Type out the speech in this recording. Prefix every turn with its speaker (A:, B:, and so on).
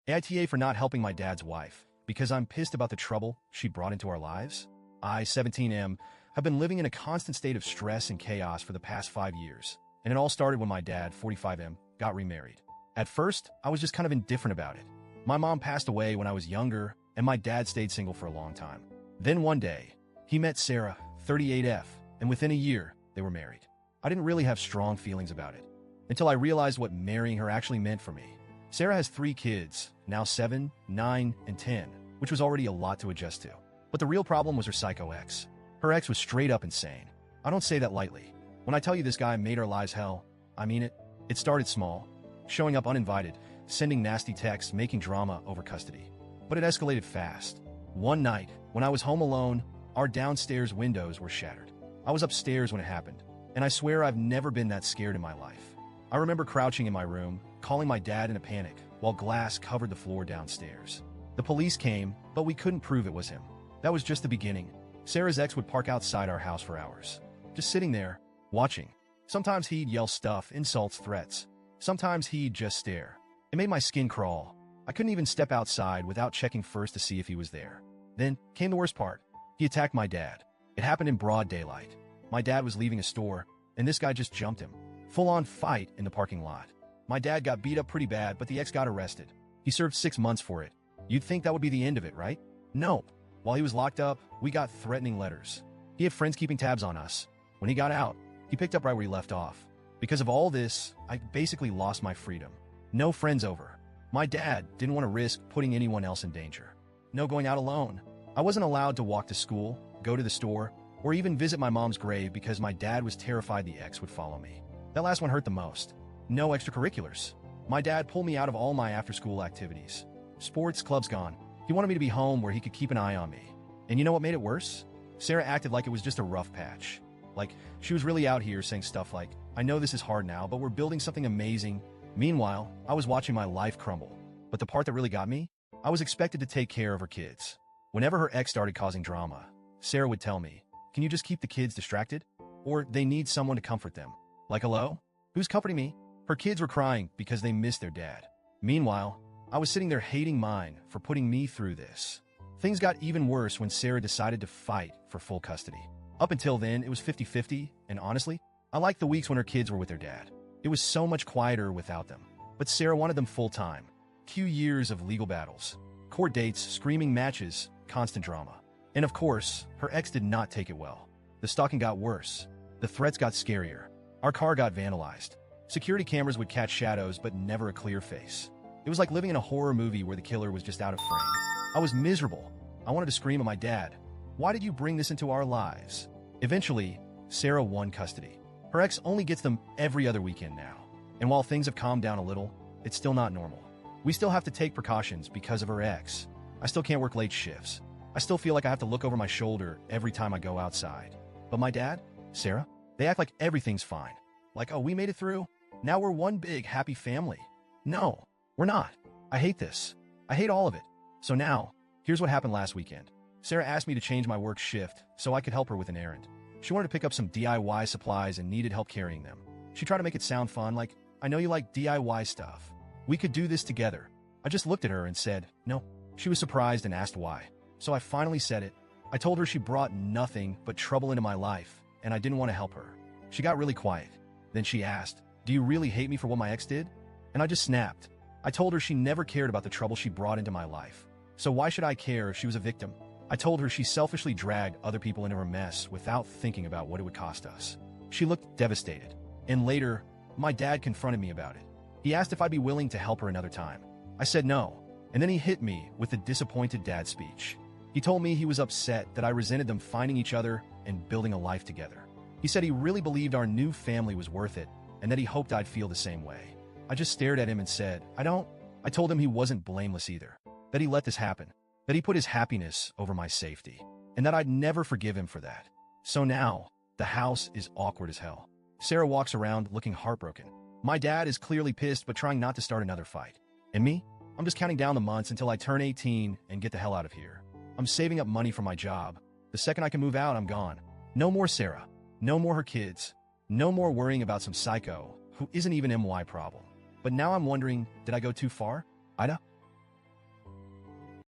A: AITA for not helping my dad's wife, because I'm pissed about the trouble she brought into our lives. I, 17M, have been living in a constant state of stress and chaos for the past 5 years, and it all started when my dad, 45M, got remarried. At first, I was just kind of indifferent about it. My mom passed away when I was younger, and my dad stayed single for a long time. Then one day, he met Sarah, 38F, and within a year, they were married. I didn't really have strong feelings about it, until I realized what marrying her actually meant for me. Sarah has 3 kids, now 7, 9, and 10, which was already a lot to adjust to. But the real problem was her psycho ex. Her ex was straight up insane. I don't say that lightly. When I tell you this guy made our lives hell, I mean it. It started small, showing up uninvited, sending nasty texts, making drama over custody. But it escalated fast. One night, when I was home alone, our downstairs windows were shattered. I was upstairs when it happened, and I swear I've never been that scared in my life. I remember crouching in my room, calling my dad in a panic, while glass covered the floor downstairs. The police came, but we couldn't prove it was him. That was just the beginning. Sarah's ex would park outside our house for hours, just sitting there, watching. Sometimes he'd yell stuff, insults, threats. Sometimes he'd just stare. It made my skin crawl. I couldn't even step outside without checking first to see if he was there. Then came the worst part. He attacked my dad. It happened in broad daylight. My dad was leaving a store, and this guy just jumped him. Full-on fight in the parking lot. My dad got beat up pretty bad, but the ex got arrested. He served 6 months for it. You'd think that would be the end of it, right? No. While he was locked up, we got threatening letters. He had friends keeping tabs on us. When he got out, he picked up right where he left off. Because of all this, I basically lost my freedom. No friends over. My dad didn't want to risk putting anyone else in danger. No going out alone. I wasn't allowed to walk to school, go to the store, or even visit my mom's grave because my dad was terrified the ex would follow me. That last one hurt the most. No extracurriculars. My dad pulled me out of all my after-school activities. Sports, clubs gone. He wanted me to be home where he could keep an eye on me. And you know what made it worse? Sarah acted like it was just a rough patch. Like, she was really out here saying stuff like, I know this is hard now, but we're building something amazing. Meanwhile, I was watching my life crumble. But the part that really got me? I was expected to take care of her kids. Whenever her ex started causing drama, Sarah would tell me, can you just keep the kids distracted? Or they need someone to comfort them. Like, hello? Who's comforting me? Her kids were crying because they missed their dad. Meanwhile, I was sitting there hating mine for putting me through this. Things got even worse when Sarah decided to fight for full custody. Up until then, it was 50-50, and honestly, I liked the weeks when her kids were with their dad. It was so much quieter without them. But Sarah wanted them full-time. Few years of legal battles, court dates, screaming matches, constant drama. And of course, her ex did not take it well. The stalking got worse. The threats got scarier. Our car got vandalized. Security cameras would catch shadows, but never a clear face. It was like living in a horror movie where the killer was just out of frame. I was miserable. I wanted to scream at my dad. Why did you bring this into our lives? Eventually, Sarah won custody. Her ex only gets them every other weekend now. And while things have calmed down a little, it's still not normal. We still have to take precautions because of her ex. I still can't work late shifts. I still feel like I have to look over my shoulder every time I go outside. But my dad, Sarah, they act like everything's fine. Like, oh, we made it through. Now we're one big happy family. No, we're not. I hate this. I hate all of it. So now, here's what happened last weekend. Sarah asked me to change my work shift so I could help her with an errand. She wanted to pick up some DIY supplies and needed help carrying them. She tried to make it sound fun, like, I know you like DIY stuff. We could do this together. I just looked at her and said, no. She was surprised and asked why. So I finally said it. I told her she brought nothing but trouble into my life, and I didn't want to help her. She got really quiet. Then she asked, do you really hate me for what my ex did? And I just snapped. I told her she never cared about the trouble she brought into my life. So why should I care if she was a victim? I told her she selfishly dragged other people into her mess without thinking about what it would cost us. She looked devastated. And later, my dad confronted me about it. He asked if I'd be willing to help her another time. I said no. And then he hit me with the disappointed dad speech. He told me he was upset that I resented them finding each other and building a life together. He said he really believed our new family was worth it and that he hoped I'd feel the same way. I just stared at him and said, I don't. I told him he wasn't blameless either, that he let this happen, that he put his happiness over my safety, and that I'd never forgive him for that. So now, the house is awkward as hell. Sarah walks around looking heartbroken. My dad is clearly pissed but trying not to start another fight. And me? I'm just counting down the months until I turn 18 and get the hell out of here. I'm saving up money for my job. The second I can move out, I'm gone. No more Sarah. No more her kids. No more worrying about some psycho who isn't even MY problem. But now I'm wondering, did I go too far? AITA?